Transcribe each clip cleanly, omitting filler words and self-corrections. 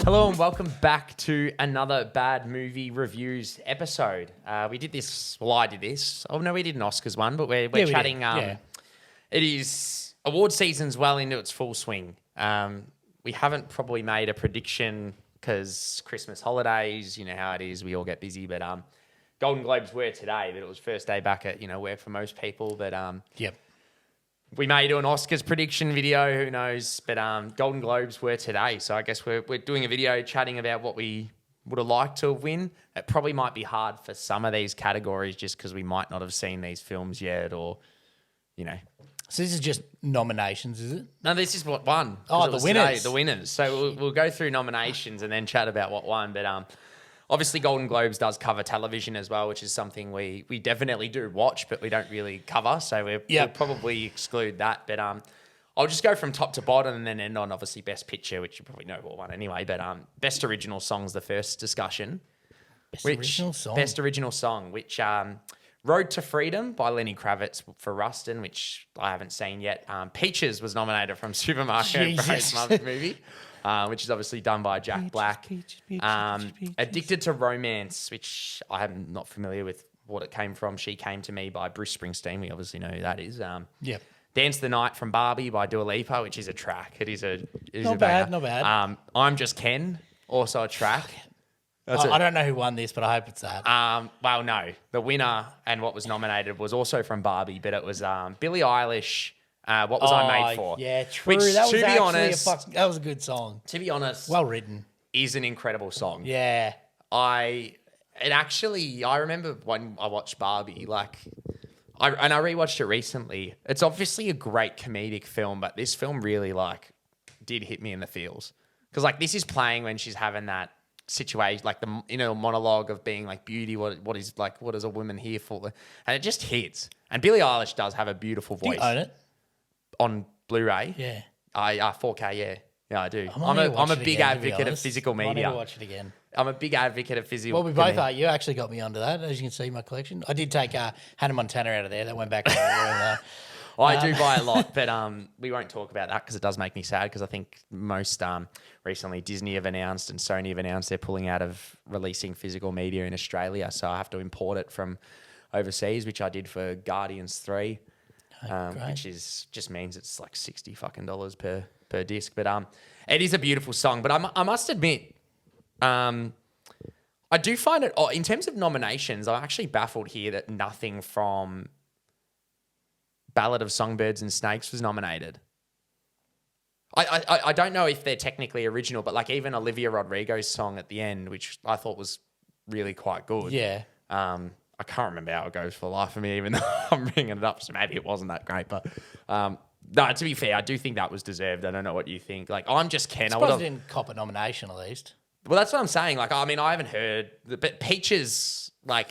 Hello and welcome back to another Bad Movie Reviews episode. We did this, well I did this. Oh no, we did an Oscars one, but we're chatting. It is award season's well into its full swing. We haven't probably made a prediction because Christmas holidays, you know how it is, we all get busy, but Golden Globes were today, but it was first day back at, work for most people, but we may do an Oscars prediction video, who knows? But Golden Globes were today, so I guess we're doing a video chatting about what we would have liked to have win. It probably might be hard for some of these categories just because we might not have seen these films yet, or So this is just nominations, is it? No, this is what won. Oh, the winners. Today, the winners. So we'll go through nominations and then chat about what won. But obviously, Golden Globes does cover television as well, which is something we definitely do watch, but we don't really cover. So we'll probably exclude that. But I'll just go from top to bottom and then end on, obviously, Best Picture, which you probably know what won anyway. But Best Original Song's the first discussion. Best Original Song, which Road to Freedom by Lenny Kravitz for Rustin, which I haven't seen yet. Peaches was nominated from Super Mario Bros. Mum's movie. Which is obviously done by Jack Black. Addicted to Romance, which I am not familiar with what it came from. She Came to Me by Bruce Springsteen. We obviously know who that is. Dance the Night from Barbie by Dua Lipa, which is a track. It is a banger. Not bad. I'm Just Ken, also a track. I don't know who won this, but I hope it's that. Well, no. The winner and what was nominated was also from Barbie, but it was Billie Eilish. What was I Made For? Yeah, true. Which, that was to be honest, that was a good song. To be honest, well written, is an incredible song. Yeah, I remember when I watched Barbie, I rewatched it recently. It's obviously a great comedic film, but this film really did hit me in the feels because this is playing when she's having that situation, the monologue of being beauty. What is a woman here for? And it just hits. And Billie Eilish does have a beautiful voice. Do you own it? On Blu-ray? Yeah. 4K, yeah, I do. I'm a big advocate of physical media. I need to watch it again. I'm a big advocate of physical media. Well, we both are. You actually got me onto that, as you can see, my collection. I did take Hannah Montana out of there. That went back to the room. I do buy a lot, but we won't talk about that because it does make me sad because I think most recently Disney have announced and Sony have announced they're pulling out of releasing physical media in Australia, so I have to import it from overseas, which I did for Guardians 3. Which just means it's $60 fucking per disc. But it is a beautiful song. But I must admit, I do find it in terms of nominations, I'm actually baffled here that nothing from Ballad of Songbirds and Snakes was nominated. I don't know if they're technically original, but even Olivia Rodrigo's song at the end, which I thought was really quite good. Yeah. I can't remember how it goes for the life of me, even though I'm bringing it up, so maybe it wasn't that great. But no, to be fair, I do think that was deserved. I don't know what you think. I'm Just Ken. I suppose it didn't cop a nomination at least. Well, that's what I'm saying. I haven't heard, but Peaches, I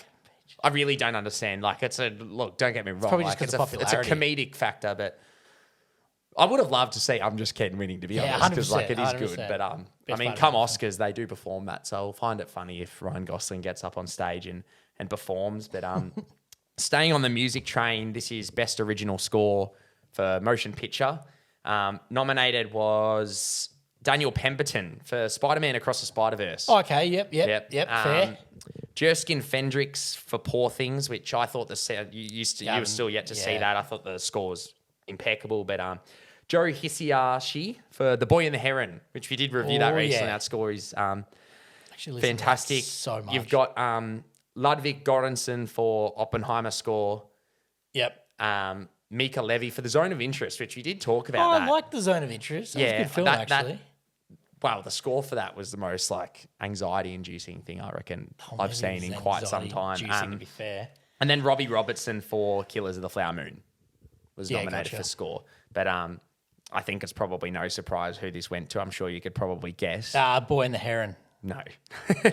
really don't understand. Don't get me wrong. It's probably just because of popularity. It's a comedic factor, but I would have loved to see I'm Just Ken winning, to be honest, because it is good. But come Oscars, they do perform that, so I'll find it funny if Ryan Gosling gets up on stage and performs. But staying on the music train, this is Best Original Score for Motion Picture. Nominated was Daniel Pemberton for Spider-Man Across the Spider-Verse. Oh, okay, yep, fair. Jerskin Fendrix for Poor Things, which I thought you were still yet to see that. I thought the score was impeccable. But Joe Hisaishi for The Boy and the Heron, which we did review that recently. That score is fantastic. So much. You've got Ludwig Göransson for Oppenheimer score. Yep. Mika Levy for The Zone of Interest, which we did talk about. I like The Zone of Interest. That was a good film, actually. The score for that was the most anxiety-inducing thing I reckon I've seen in quite some time. To be fair. And then Robbie Robertson for Killers of the Flower Moon was nominated for score. But I think it's probably no surprise who this went to. I'm sure you could probably guess. Boy and the Heron. No.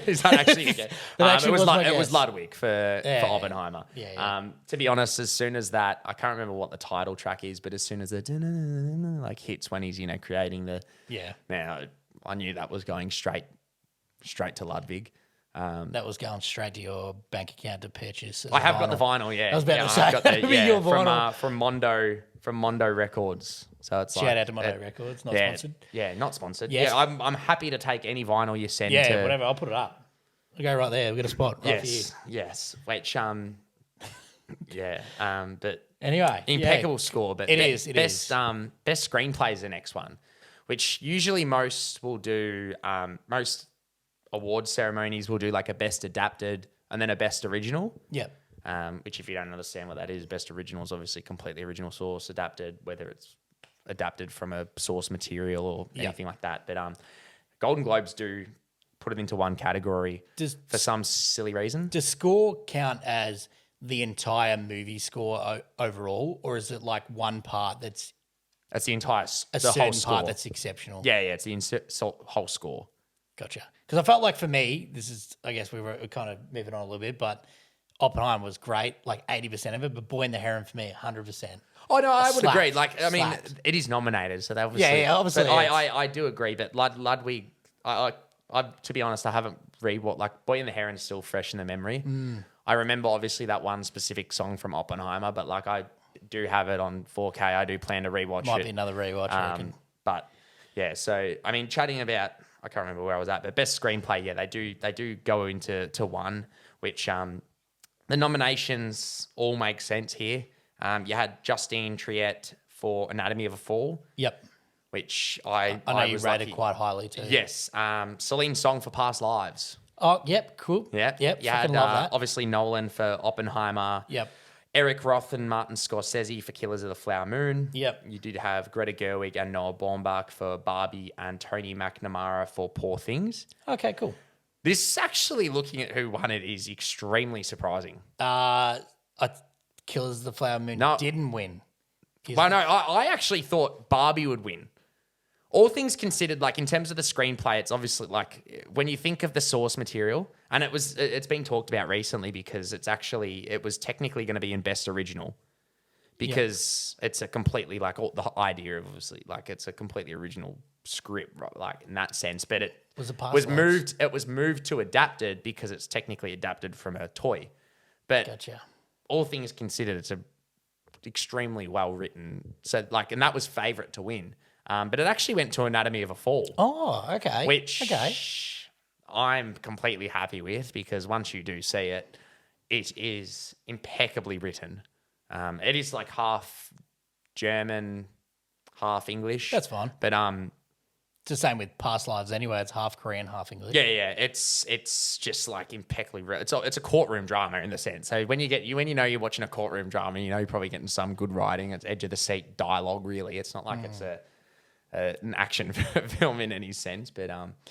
Is that actually a guess? It was Ludwig for Oppenheimer. To be honest, as soon as that, I can't remember what the title track is, but as soon as the hits when he's creating the man, I knew that was going straight to Ludwig. That was going straight to your bank account to purchase. I have got the vinyl, yeah. I was about yeah, to say, I've got the, that'd be your vinyl. from Mondo Records. So it's Shout like, out to Mondo Records, not yeah, sponsored. Yeah, not sponsored. Yes. Yeah, I'm happy to take any vinyl you send. Yeah, to, whatever. I'll put it up. I'll go right there. We've got a spot right for you. Yes. Which but Anyway, impeccable score. But it is. Best screenplay is the next one, which usually most will do. Most award ceremonies will do like a best adapted and then a best original. Yep. Which if you don't understand what that is, best original is obviously completely original source. Adapted, whether it's adapted from a source material or anything like that. But Golden Globes do put it into one category for some silly reason. Does score count as the entire movie score overall, or is it like one part that's the entire a the certain whole score? part that's exceptional? Yeah, it's the whole score. Gotcha. Because I felt like for me, I guess we were kind of moving on a little bit, but Oppenheimer was great, like 80% of it, but Boy and the Heron for me, 100%. Oh no, I would Slapped. agree. Like, I mean, Slapped. it is nominated, so that obviously. Yeah, obviously. But I do agree. But Ludwig, I to be honest, I haven't rewatched. Like, Boy and the Heron's still fresh in the memory. I remember obviously that one specific song from Oppenheimer, but like I do have it on 4K. I do plan to rewatch it. Might be another rewatch. I reckon. But yeah, so I mean, chatting about, I can't remember where I was at, but best screenplay, yeah, they do go into one, which the nominations all make sense here. You had Justine Triet for Anatomy of a Fall. Yep. Which I know you was rated lucky. quite highly too. Yes. Celine's Song for Past Lives. Oh, yep, cool. Yep. Yep, You had fucking love that. obviously Nolan for Oppenheimer. Yep. Eric Roth and Martin Scorsese for Killers of the Flower Moon. Yep. You did have Greta Gerwig and Noah Baumbach for Barbie and Tony McNamara for Poor Things. Okay, cool. This actually, looking at who won it, is extremely surprising. Killers of the Flower Moon didn't win. But no, I actually thought Barbie would win. All things considered, like in terms of the screenplay, it's obviously like when you think of the source material, and it's been talked about recently because it was technically going to be in Best Original because it's a completely like the idea of obviously like it's a completely original script, right, like in that sense. But it was moved to adapted because it's technically adapted from a toy. But Gotcha. all things considered, it's a extremely well written. So like, and that was favourite to win. But it actually went to Anatomy of a Fall. Oh, okay. Which I'm completely happy with because once you do see it, it is impeccably written. It is like half German, half English. That's fine. But it's the same with Past Lives anyway. It's half Korean, half English. yeah. It's just like impeccably written. It's a courtroom drama in the sense. So when you know you're watching a courtroom drama, you know you're probably getting some good writing. It's edge of the seat dialogue. Really, it's not like it's an action film in any sense, but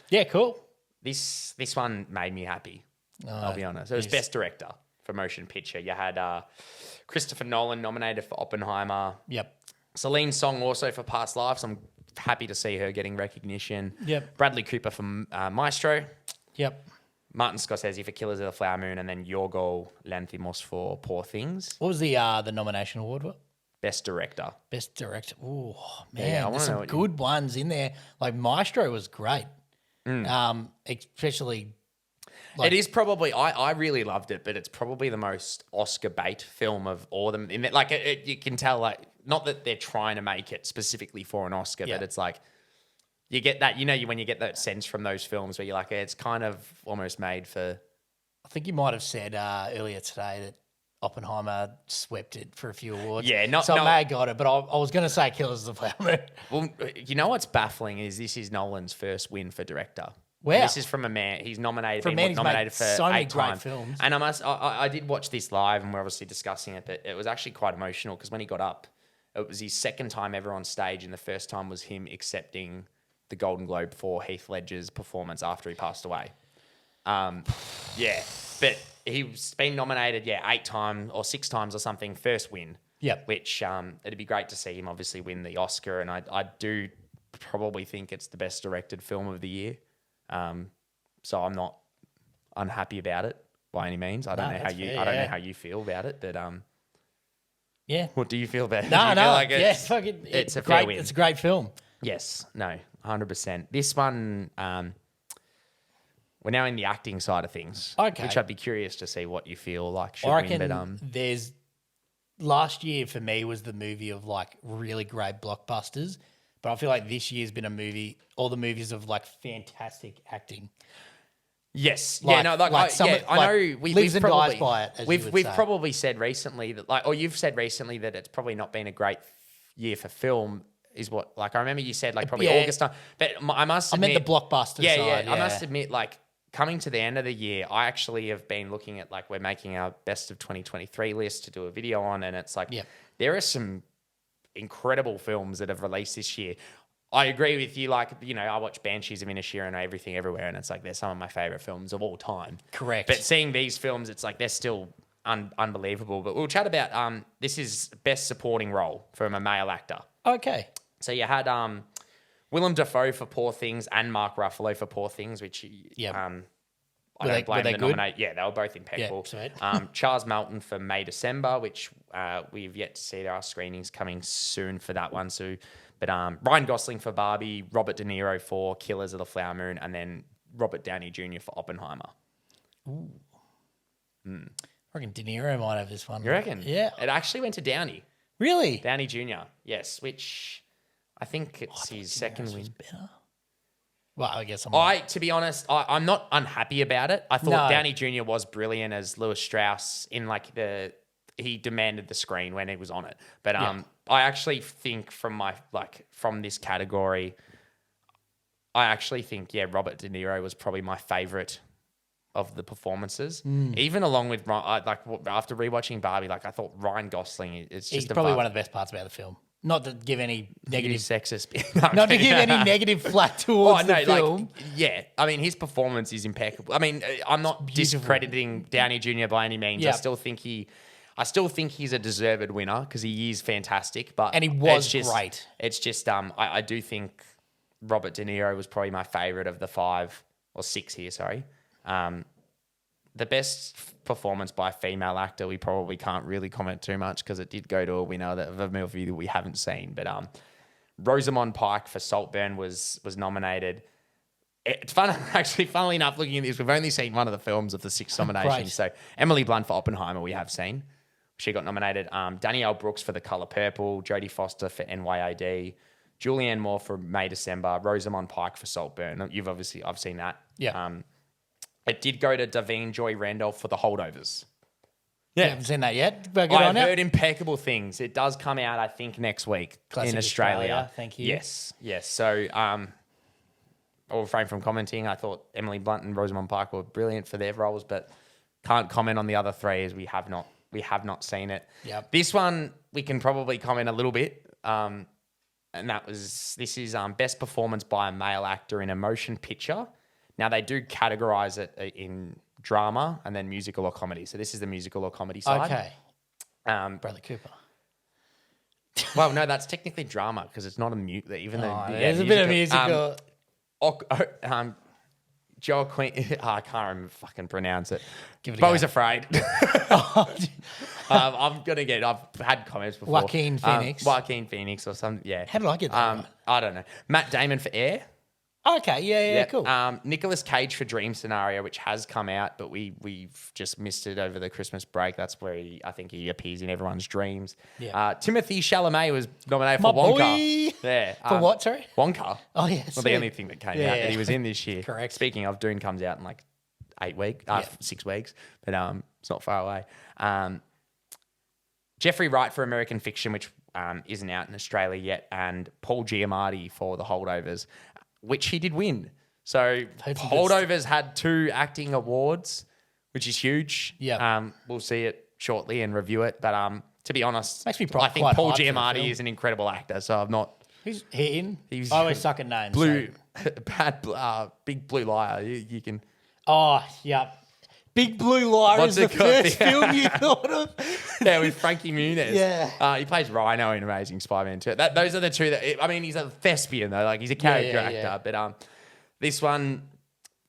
yeah, cool. This one made me happy. I'll be honest. It was Best Director for Motion Picture. You had Christopher Nolan nominated for Oppenheimer. Yep. Celine's Song also for Past Lives. I'm happy to see her getting recognition. Yep. Bradley Cooper for Maestro. Yep. Martin Scorsese for Killers of the Flower Moon, and then Yorgos Lanthimos for Poor Things. What was the nomination award for? Best Director. Best Director. Oh, man. Yeah, there's some good ones in there. Like Maestro was great. Especially... it is probably, I really loved it, but it's probably the most Oscar bait film of all of them. In that, like, you can tell, like, not that they're trying to make it specifically for an Oscar, but it's like, you get that, when you get that sense from those films where you're like, it's kind of almost made for... I think you might have said earlier today that Oppenheimer swept it for a few awards. Yeah, I may have got it, but I was going to say Killers of the Flower Moon. Well, you know what's baffling is this is Nolan's first win for director. Wow. This is from a man. He's nominated for so many 8 great times. films. And I did watch this live, and we're obviously discussing it, but it was actually quite emotional because when he got up, it was his second time ever on stage, and the first time was him accepting the Golden Globe for Heath Ledger's performance after he passed away. But he's been nominated, 8 times or 6 times or something, first win. Yep. Which it'd be great to see him obviously win the Oscar, and I do probably think it's the best directed film of the year. So I'm not unhappy about it by any means. I don't know how you feel about it, but yeah. What do you feel about it? It's a fair win. It's a great film. Yes, no, 100%. This one, we're now in the acting side of things. Okay. Which I'd be curious to see what you feel like should I win. reckon there's last year for me was the movie of like really great blockbusters, but I feel like this year's been a movie, all the movies of like fantastic acting. Yes. Like- yeah. No. Like, like some I of- like, know. lives We've and probably dies by it, as you we've would say. probably said recently that or you've said recently that it's probably not been a great year for film. Is what like I remember you said like probably Yeah. August time. But I must I admit meant the blockbuster Yeah, side. yeah. I must admit like coming to the end of the year, I actually have been looking at like we're making our best of 2023 list to do a video on, and it's like Yep. there are some incredible films that have released this year. I agree with you. Like, you know, I watch Banshees of Inisherin and Everything Everywhere, and it's like they're some of my favorite films of all time. Correct. But seeing these films, it's like they're still unbelievable. But we'll chat about this is best supporting role from a male actor. Okay. So you had Willem Dafoe for Poor Things and Mark Ruffalo for Poor Things, which I don't blame they the good? nominate. Yeah, they were both impeccable. Yeah, sweet. Charles Melton for May December, which we've yet to see. There are screenings coming soon for that one. So, but Ryan Gosling for Barbie, Robert De Niro for Killers of the Flower Moon, and then Robert Downey Jr. for Oppenheimer. I reckon De Niro might have this one. You reckon? Yeah. It actually went to Downey. Really? Downey Jr. Yes, which I think it's his second This win. was better. Well, I guess To be honest, I'm not unhappy about it. I thought No. Downey Jr. was brilliant as Lewis Strauss in like he demanded the screen when he was on it. But I actually think from this category, I actually think Robert De Niro was probably my favorite of the performances. Even along with after rewatching Barbie, like I thought Ryan Gosling is just he's probably one of the best parts about the film. Not to give any negative, sexist. not to give any negative flack towards the film. I mean, his performance is impeccable. I mean, I'm not discrediting Downey Jr. by any means. Yeah. I still think he's a deserved winner because he is fantastic. But And he was it's just, great. It's just I do think Robert De Niro was probably my favorite of the 5 or 6 here. Sorry. The best performance by a female actor, we probably can't really comment too much because it did go to a winner of a movie that we haven't seen. But Rosamund Pike for Saltburn was nominated. It's fun, actually, funnily enough, looking at this, we've only seen one of the films of the 6 nominations. Right. So Emily Blunt for Oppenheimer, we have seen. She got nominated. Danielle Brooks for The Colour Purple, Jodie Foster for NYAD, Julianne Moore for May December, Rosamund Pike for Saltburn. I've seen that. Yeah. It did go to Davine Joy Randolph for The Holdovers. You haven't seen that yet? But good I've on you. heard impeccable things. It does come out, I think, next week Classic in Australia. Australia, thank you. Yes. So I'll refrain from commenting. I thought Emily Blunt and Rosamund Pike were brilliant for their roles, but can't comment on the other 3 as we have not seen it. Yep. This one we can probably comment a little bit. And this is best performance by a male actor in a motion picture. Now, they do categorize it in drama and then musical or comedy. So this is the musical or comedy side. Okay. Bradley Cooper. Well, no, that's technically drama because it's not a mute. Even though There's a bit of musical. Joel Queen. I can't remember fucking pronounce it. Give it a Bo's go. afraid. I'm gonna get. I've had comments before. Joaquin Phoenix. Joaquin Phoenix or something. Yeah. How did I get that right? I don't know. Matt Damon for Air. Okay, yeah, cool. Nicolas Cage for Dream Scenario, which has come out, but we've just missed it over the Christmas break. That's where I think he appears in everyone's dreams. Yeah. Timothy Chalamet was nominated My for Wonka. boy. Yeah. For what, sorry? Wonka. Oh, yeah, Well, sweet. the only thing that came out that he was in this year. Correct. Speaking of, Dune comes out in like 8 weeks, 6 weeks, but it's not far away. Jeffrey Wright for American Fiction, which isn't out in Australia yet, and Paul Giamatti for The Holdovers, which he did win. So Holdovers had 2 acting awards, which is huge. Yeah. We'll see it shortly and review it. But to be honest, Makes me I think quite Paul hyped for the Giamatti film. is an incredible actor. So I'm not Who's hitting? He's I always suck at names. blue, so- big blue liar. You can. Oh, yeah. Big Blue Liar What's is the it called? first film you thought of. Yeah, with Frankie Muniz. Yeah. He plays Rhino in Amazing Spider-Man 2. Those are the 2 that... I mean, he's a thespian, though. Like, he's a character actor. yeah. But this one...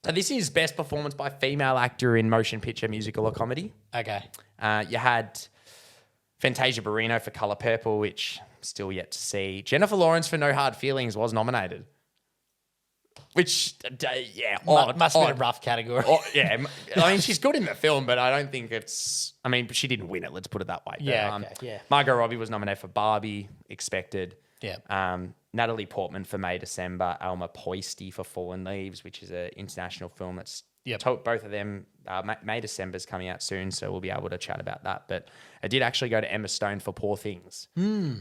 So this is best performance by female actor in motion picture, musical or comedy. Okay. You had Fantasia Barrino for Colour Purple, which I'm still yet to see. Jennifer Lawrence for No Hard Feelings was nominated. Which, yeah, Must have been a rough category. Yeah, I mean, she's good in the film, but I don't think it's. I mean, she didn't win it. Let's put it that way. Yeah, yeah. Margot Robbie was nominated for Barbie, expected. Yeah. Natalie Portman for May December, Alma Poisty for Fallen Leaves, which is an international film that's both of them. May December's coming out soon, so we'll be able to chat about that. But I did actually go to Emma Stone for Poor Things,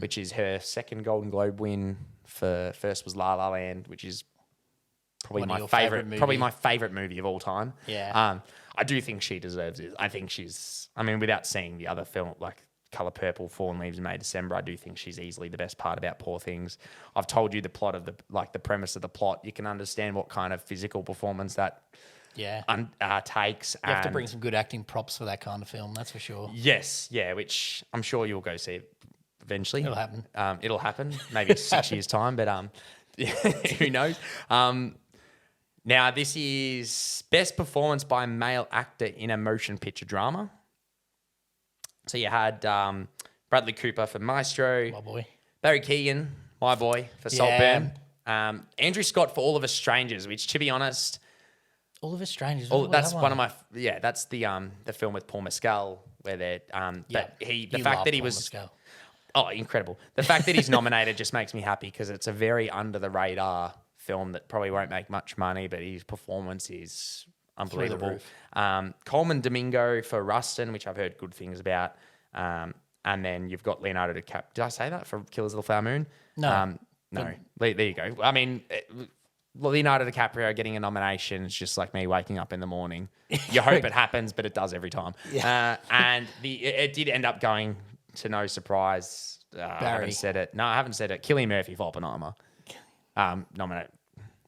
which is her second Golden Globe win. First was La La Land, which is probably my favorite movie of all time. Yeah. I do think she deserves it. I think she's. I mean, without seeing the other film like Color Purple, Fallen Leaves, May December, I do think she's easily the best part about Poor Things. I've told you the plot of the premise of the plot. You can understand what kind of physical performance that takes. You have to bring some good acting props for that kind of film, that's for sure. Yes, yeah, which I'm sure you'll go see eventually. It'll happen. It'll happen, maybe 6 years' time, but who knows? Now, this is best performance by a male actor in a motion picture drama. So you had Bradley Cooper for Maestro. My boy. Barry Keoghan, my boy, for Saltburn. Andrew Scott for All of Us Strangers, which, to be honest... All of Us Strangers? That's one of my... Yeah, that's the film with Paul Mescal, where they're... But the fact that he was... Mescal. Oh, incredible. The fact that he's nominated just makes me happy because it's a very under-the-radar film that probably won't make much money, but his performance is... unbelievable. Coleman Domingo for Rustin, which I've heard good things about. And then you've got Leonardo DiCaprio. Did I say that for Killers of the Flower Moon? No. No. There you go. I mean, Leonardo DiCaprio getting a nomination is just like me waking up in the morning. You hope it happens, but it does every time. Yeah. And it did end up going to no surprise. I haven't said it. No, I haven't said it. Cillian Murphy for Oppenheimer. Nominated.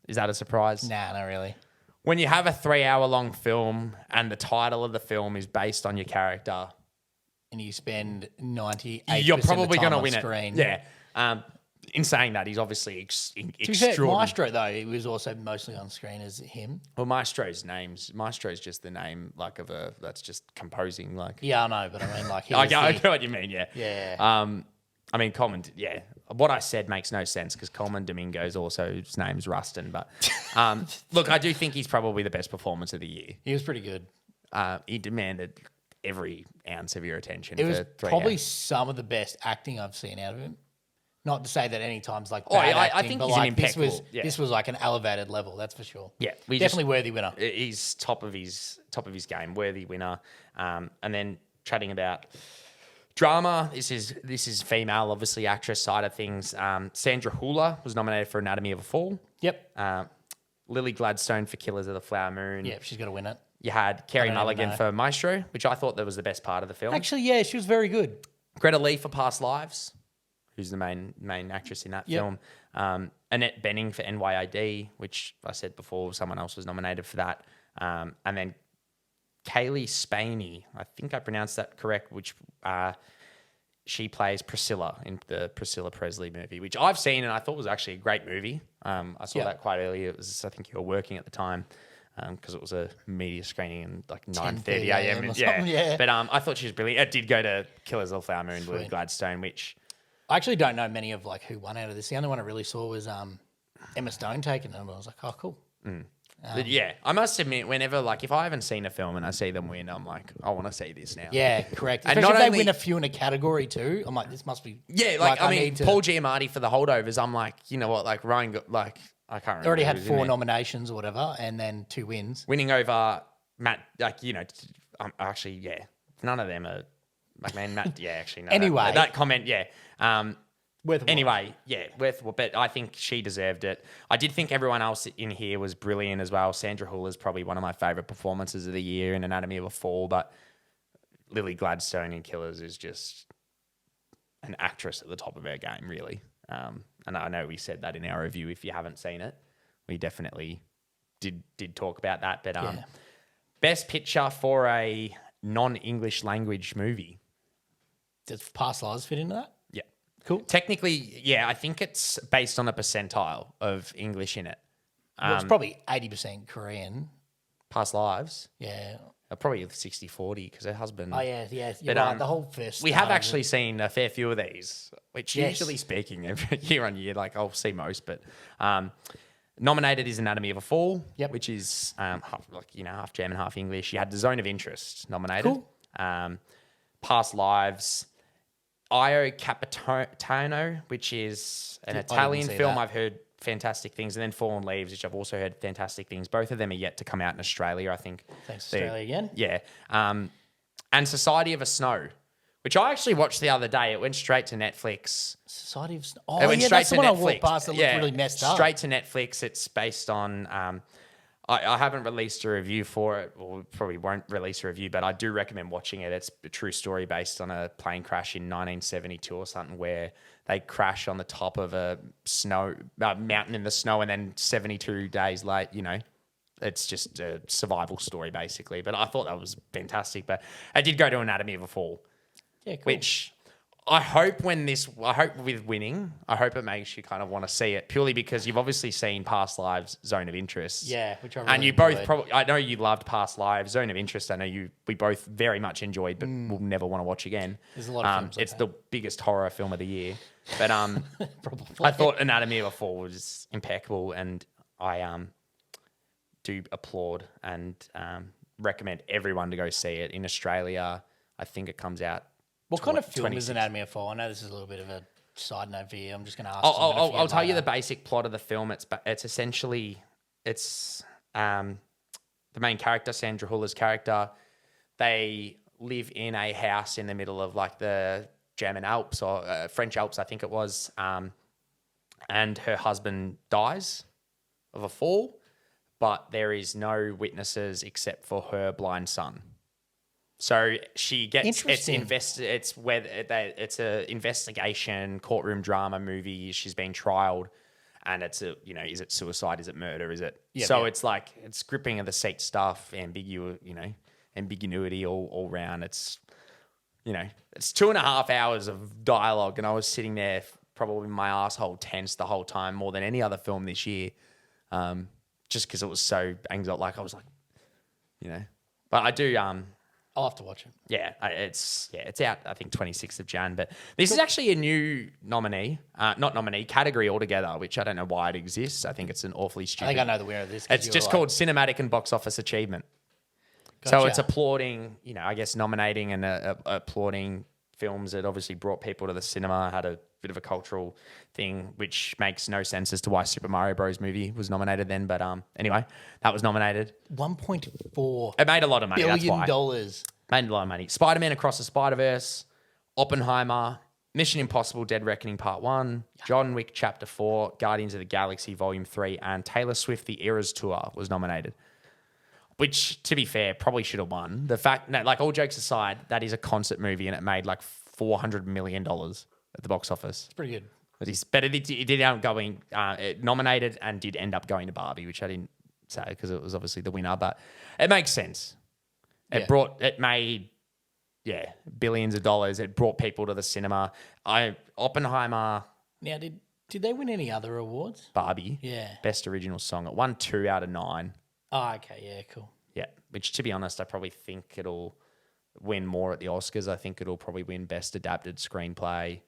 Is that a surprise? Nah, not really. When you have a 3-hour-long film and the title of the film is based on your character, and you spend 98%, you're probably going to win screen. it. Yeah. In saying that, he's obviously extraordinary. To be fair, Maestro though, it was also mostly on screen as him. Well, Maestro's just the name like of that's just composing like. Yeah, I know, but I mean like. I know what you mean. Yeah. Yeah. I mean, Coleman, yeah. What I said makes no sense because Coleman Domingo's also, his name's Rustin. But look, I do think he's probably the best performance of the year. He was pretty good. He demanded every ounce of your attention. It was probably some of the best acting I've seen out of him. Not to say that any time's like bad acting, I think but he's like impeccable. This was like an elevated level, that's for sure. Yeah, definitely worthy winner. He's top of his game, worthy winner. And then chatting about drama, this is female, obviously actress side of things. Sandra Hüller was nominated for Anatomy of a Fall. Yep. Lily Gladstone for Killers of the Flower Moon. Yep, she's got to win it. You had Carey Mulligan for Maestro, which I thought that was the best part of the film. Actually, yeah, she was very good. Greta Lee for Past Lives, who's the main actress in that film. Annette Bening for NYID, which I said before, someone else was nominated for that. And then Kaylee Spaney, I think I pronounced that correct, which she plays Priscilla in the Priscilla Presley movie, which I've seen and I thought was actually a great movie. I saw that quite early. It was, I think you were working at the time because it was a media screening in like 9:30 a.m. Yeah. But I thought she was brilliant. It did go to Killers of the Flower Moon with Gladstone, which... I actually don't know many of like who won out of this. The only one I really saw was Emma Stone taking it, and I was like, oh, cool. Yeah, I must admit, whenever like if I haven't seen a film and I see them win, I'm like, I want to see this now. Yeah, correct. Especially if they win a few in a category too. I'm like, this must be. Yeah, like I mean, Paul Giamatti for The Holdovers. I'm like, you know what, like Ryan, like I can't remember. Already had 4 nominations or whatever, and then 2 wins. Winning over Matt, like actually, yeah, none of them are like Matt. Yeah, actually, no. Anyway, that comment, yeah. Anyway, but I think she deserved it. I did think everyone else in here was brilliant as well. Sandra Hüller's probably one of my favourite performances of the year in Anatomy of a Fall, but Lily Gladstone in Killers is just an actress at the top of her game, really. And I know we said that in our review. If you haven't seen it, we definitely did talk about that. But best picture for a non-English language movie. Does Past Lives fit into that? Yeah. Cool. Technically, yeah, I think it's based on a percentile of English in it. Well, it's probably 80% Korean. Past Lives? Yeah. Probably 60-40 because her husband... Oh, yeah. You're right. The whole first... We have actually seen a fair few of these, which usually speaking, year on year, like I'll see most, but Nominated is Anatomy of a Fall, Yep. which is half German, half English. You had The Zone of Interest nominated. Cool. Past Lives, Io Capitano, which is an Italian see film. that. I've heard fantastic things, and then Fallen Leaves, which I've also heard fantastic things. Both of them are yet to come out in Australia, I think. Thanks, Australia again. Yeah. And Society of a Snow, which I actually watched the other day. It went straight to Netflix. Society of Snow. It Oh, went yeah, straight that's to the one I Netflix. walked past that looked really messed up. Straight to Netflix. It's based on. I haven't released a review for it, or probably won't release a review, but I do recommend watching it. It's a true story based on a plane crash in 1972 or something, where they crash on the top of a mountain in the snow, and then 72 days late, it's just a survival story basically. But I thought that was fantastic. But I did go to Anatomy of a Fall, Yeah, cool. which I hope with winning, I hope it makes you kind of want to see it, purely because you've obviously seen Past Lives, Zone of Interest. Yeah, which I really and you enjoyed. both probably, I know you loved Past Lives, Zone of Interest. I know we both very much enjoyed, but we'll never want to watch again. There's a lot of films like it's that. the biggest horror film of the year. But Probably. I thought Anatomy of a Fall was impeccable, and I do applaud and recommend everyone to go see it. In Australia, I think it comes out. What kind of film 26. is Anatomy of a Fall? I know this is a little bit of a side note for you. I'm just going to ask. I'll tell you the basic plot of the film. It's essentially the main character, Sandra Huller's character. They live in a house in the middle of like the German Alps or French Alps, I think it was, and her husband dies of a fall, but there is no witnesses except for her blind son. So she gets it's a investigation courtroom drama movie. She's been trialed, and it's is it suicide? Is it murder? Is it? Yep, So yep. it's like it's gripping of the seat stuff, ambiguity all round. It's it's 2.5 hours of dialogue, and I was sitting there probably my asshole tense the whole time, more than any other film this year, just because it was so anxiety. Like I was like, but I do. I'll have to watch it. It's out, I think, 26th of Jan. But this is actually a new category altogether, which I don't know why it exists. I think it's an awfully stupid. I think I know the winner of this. 'cause It's you just were called Cinematic and Box Office Achievement. So Gotcha. it's applauding, I guess nominating and applauding films that obviously brought people to the cinema, had a bit of a cultural thing, which makes no sense as to why Super Mario Bros. Movie was nominated then. But anyway, that was nominated. $1.4 It made a lot of money. That's billion why. dollars. Made a lot of money. Spider-Man Across the Spider-Verse, Oppenheimer, Mission Impossible Dead Reckoning Part 1, John Wick Chapter 4, Guardians of the Galaxy Volume 3, and Taylor Swift The Eras Tour was nominated. Which, to be fair, probably should have won. The fact, all jokes aside, that is a concert movie and it made like $400 million at the box office. It's pretty good. But it did end up going, it nominated and did end up going to Barbie, which I didn't say because it was obviously the winner, but it makes sense. It made billions of dollars. It brought people to the cinema. Oppenheimer, Now, did they win any other awards? Barbie, Yeah. best original song. It won 2 out of 9. Oh, okay. Yeah, cool. Yeah, which to be honest, I probably think it'll win more at the Oscars. I think it'll probably win best adapted screenplay.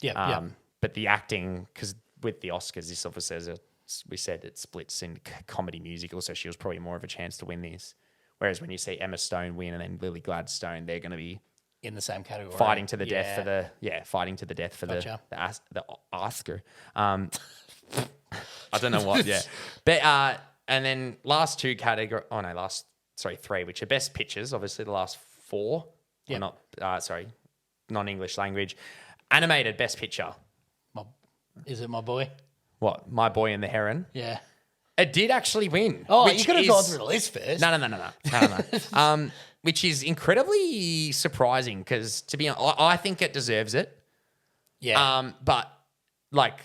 Yeah, But the acting, because with the Oscars, this obviously, we said it splits in comedy musical, so she was probably more of a chance to win this. Whereas when you see Emma Stone win and then Lily Gladstone, they're going to be in the same category. fighting to the death for the Gotcha. the Oscar. I don't know what. Yeah, but and then last two category. Oh no, three, which are best pictures. Obviously, the last four. Yeah. Non-English language. Animated best picture. Is it my boy? What? My Boy and the Heron. Yeah. It did actually win. Oh, which you could have is- gone through the list first. No. Which is incredibly surprising because, to be honest, I think it deserves it. Yeah. But like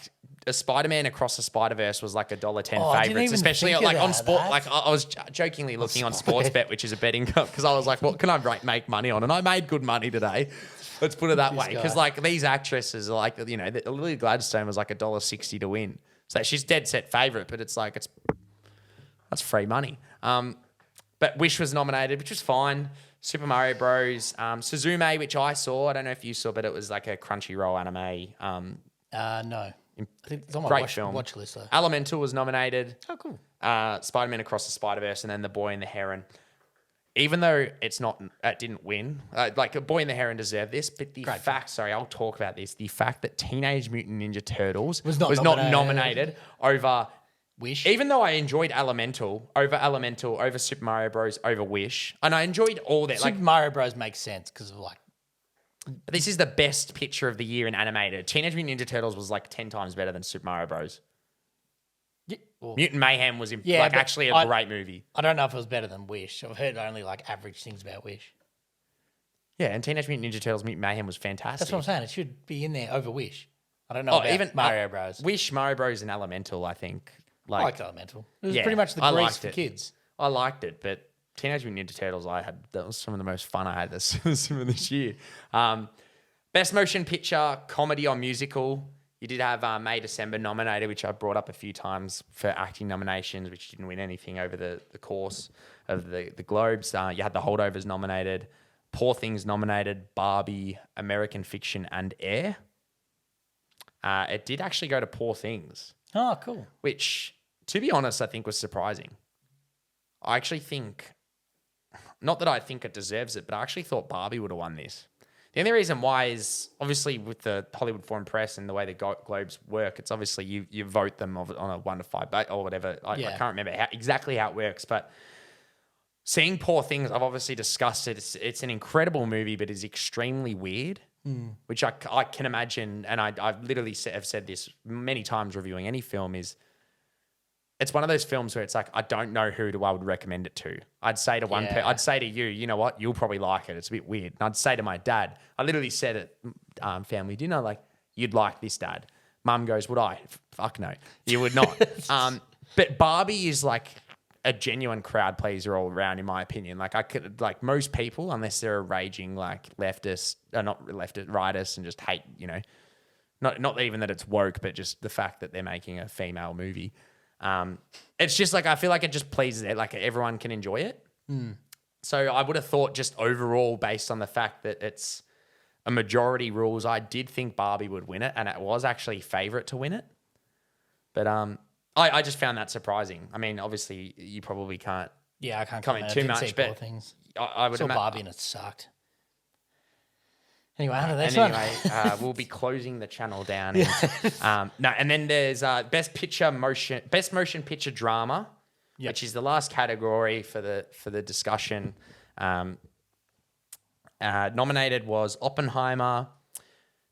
a Spider-Man Across the Spider-Verse was like $1.10 I didn't favorites, even especially think like on about sport. that. Like I was jokingly looking on Sportsbet, which is a betting because I was like, what can I make money on? And I made good money today. Let's put it that way. Because guy. like these actresses are like, Lily Gladstone was like $1.60 to win. So she's dead set favorite, but it's like, that's free money. But Wish was nominated, which was fine. Super Mario Bros. Suzume, which I saw. I don't know if you saw, but it was like a Crunchyroll anime. No. I think it's on my Great film. watch list though. Elemental was nominated. Oh, cool. Spider-Man Across the Spider-Verse, and then The Boy and the Heron. Even though it didn't win, like A Boy and the Heron deserved this, but I'll talk about this. The fact that Teenage Mutant Ninja Turtles was not nominated over Wish. Even though I enjoyed Elemental, over Super Mario Bros, over Wish, and I enjoyed all that. Super Mario Bros makes sense because of like. This is the best picture of the year in animated. Teenage Mutant Ninja Turtles was like 10 times better than Super Mario Bros. Yeah, well, Mutant Mayhem was actually a great movie. I don't know if it was better than Wish. I've heard only like average things about Wish. Yeah, and Teenage Mutant Ninja Turtles Mutant Mayhem was fantastic. That's what I'm saying. It should be in there over Wish. I don't know about even Mario Bros. Wish, Mario Bros, and Elemental, I think. I liked Elemental. It was pretty much the grease for kids. I liked it, but Teenage Mutant Ninja Turtles, that was some of the most fun I had this year. Best Motion Picture, Comedy or Musical. You did have May December nominated, which I brought up a few times for acting nominations, which didn't win anything over the course of the Globes. You had The Holdovers nominated, Poor Things nominated, Barbie, American Fiction, and Air. It did actually go to Poor Things. Oh, cool. Which, to be honest, I think was surprising. I actually think, not that I think it deserves it, but I actually thought Barbie would have won this. The only reason why is obviously with the Hollywood Foreign Press and the way the Globes work, it's obviously you vote them on a 1 to 5 or whatever. I can't remember exactly how it works, but seeing Poor Things, I've obviously discussed it. It's an incredible movie, but it's extremely weird, which I can imagine, and I've literally have said this many times reviewing any film is, it's one of those films where it's like, I don't know who I would recommend it to. I'd say to I'd say to you, you know what, you'll probably like it. It's a bit weird. And I'd say to my dad, I literally said at family dinner, like, you'd like this, Dad. Mum goes, would I? Fuck no, you would not. But Barbie is like a genuine crowd pleaser all around, in my opinion. Like most people, unless they're a raging like leftist, not leftist, rightist, and just hate, not even that it's woke, but just the fact that they're making a female movie. It's just like, I feel like it just pleases it. Like everyone can enjoy it. So I would have thought just overall, based on the fact that it's a majority rules, I did think Barbie would win it, and it was actually favorite to win it. But I just found that surprising. I mean, obviously you probably can't. Yeah, I can't comment too much, but things. I would saw Barbie and it sucked. Anyway, we'll be closing the channel down. And then there's best motion picture drama, which is the last category for the discussion. Nominated was Oppenheimer,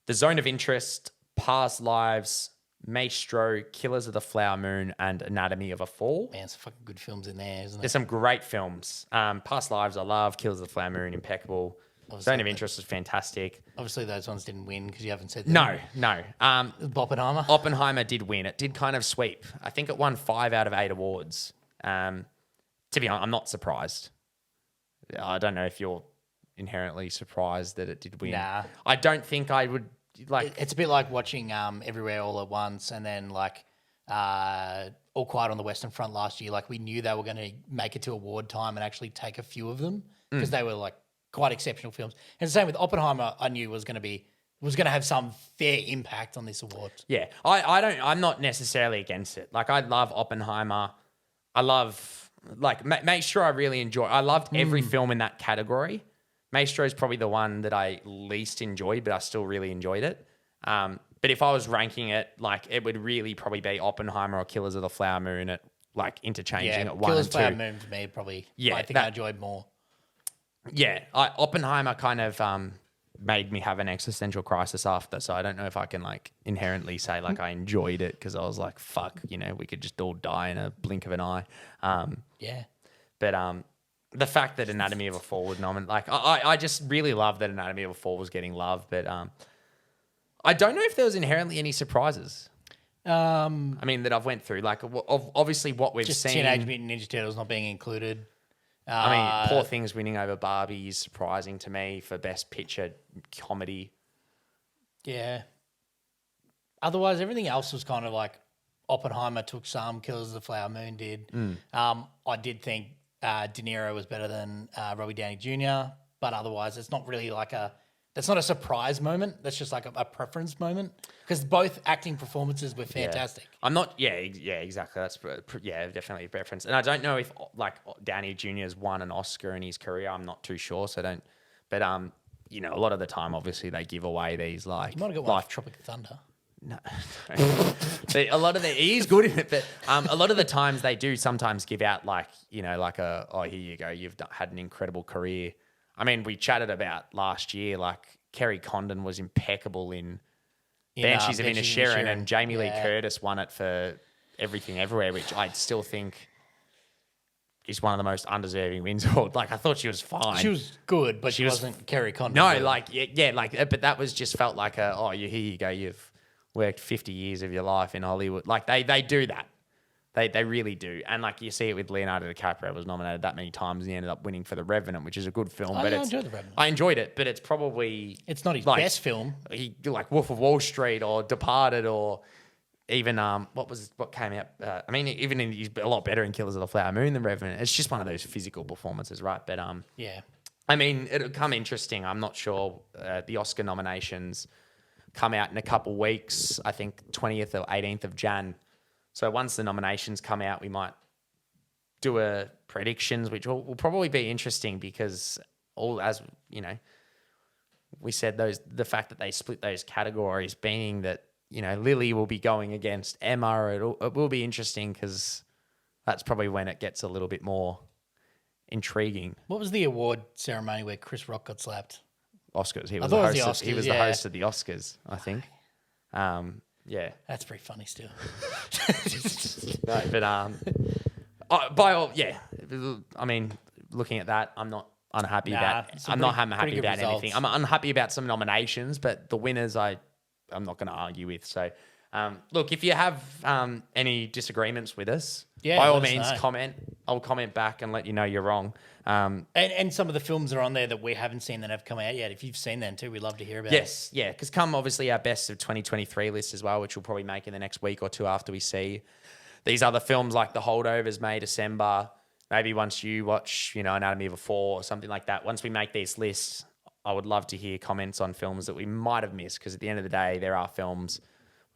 The Zone of Interest, Past Lives, Maestro, Killers of the Flower Moon, and Anatomy of a Fall. Man, some fucking good films in there, isn't There's there? some great films. Past Lives I love, Killers of the Flower Moon, impeccable. Zone of Interest was fantastic. Obviously, those ones didn't win because you haven't said them. No. Oppenheimer did win. It did kind of sweep. I think it won 5 out of 8 awards. To be honest, I'm not surprised. I don't know if you're inherently surprised that it did win. Nah. I don't think I would like. It's a bit like watching Everywhere All at Once, and then like All Quiet on the Western Front last year. Like we knew they were going to make it to award time and actually take a few of them because they were like quite exceptional films. And the same with Oppenheimer, I knew was going to have some fair impact on this award. Yeah, I'm not necessarily against it. Like I love Oppenheimer. I love Maestro. I really enjoy. I loved every film in that category. Maestro is probably the one that I least enjoyed, but I still really enjoyed it. But if I was ranking it, like it would really probably be Oppenheimer or Killers of the Flower Moon at like interchanging at 1 Killers and 2. Flower Moon for me probably. Yeah, I think I enjoyed more. Yeah, Oppenheimer kind of made me have an existential crisis after, so I don't know if I can like inherently say like I enjoyed it because I was like, fuck, we could just all die in a blink of an eye. But the fact that Anatomy of a Fall would nominate, like I just really love that Anatomy of a Fall was getting love, but I don't know if there was inherently any surprises. I mean that I've went through, like obviously what we've just seen. Teenage Mutant Ninja Turtles not being included. I mean, Poor Things winning over Barbie is surprising to me for Best Picture comedy. Yeah. Otherwise, everything else was kind of like Oppenheimer took some, Killers of the Flower Moon did. I did think De Niro was better than Robbie Downey Jr., but otherwise it's not really like a That's not a surprise moment. That's just like a preference moment because both acting performances were fantastic. Yeah. I'm not. Yeah, exactly. That's definitely a preference. And I don't know if like Downey Jr. has won an Oscar in his career. I'm not too sure. So don't. But you know, a lot of the time, obviously, they give away these like. You might have got one for Tropic Thunder. No, a lot of he is good in it, but a lot of the times they do sometimes give out like, you know, like here you go, you've had an incredible career. I mean, we chatted about last year, like Kerry Condon was impeccable in Banshees of Inisherin, and Jamie Lee Curtis won it for Everything Everywhere, which I still think is one of the most undeserving wins. Like, I thought she was fine. She was good, but she wasn't Kerry Condon. No, good. but that was just felt like here you go, you've worked 50 years of your life in Hollywood. Like, they do that. They really do. And like you see it with Leonardo DiCaprio, was nominated that many times and he ended up winning for The Revenant, which is a good film. I enjoyed The Revenant. I enjoyed it, but it's probably... It's not his best film. Like Wolf of Wall Street or Departed or even... what came out... he's a lot better in Killers of the Flower Moon than Revenant. It's just one of those physical performances, right? But yeah. I mean, it'll come interesting. I'm not sure. The Oscar nominations come out in a couple weeks. I think 20th or 18th of Jan. So once the nominations come out, we might do a predictions, which will probably be interesting because as you know, we said the fact that they split those categories, being that, you know, Lily will be going against Emma. It will be interesting because that's probably when it gets a little bit more intriguing. What was the award ceremony where Chris Rock got slapped? Oscars. He was the host of the Oscars, I think. Yeah, that's pretty funny still. No, but I mean, looking at that, I'm not unhappy about. I'm not happy about anything. I'm unhappy about some nominations, but the winners, I'm not going to argue with. So, look, if you have any disagreements with us, by all means, comment. I'll comment back and let you know you're wrong. And some of the films are on there that we haven't seen that have come out yet. If you've seen them too, we'd love to hear about it. Yes, yeah, because come obviously our best of 2023 list as well, which we'll probably make in the next week or two after we see these other films like The Holdovers, May, December. Maybe once you watch, you know, Anatomy of a Fall or something like that. Once we make these lists, I would love to hear comments on films that we might have missed because at the end of the day, there are films.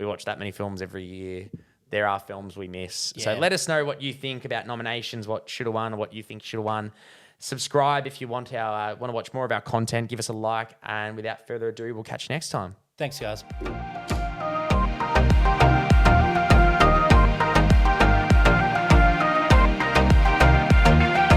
We watch that many films every year. There are films we miss. Yeah. So let us know what you think about nominations, what should have won or what you think should have won. Subscribe if you want to watch more of our content. Give us a like. And without further ado, we'll catch you next time. Thanks, guys.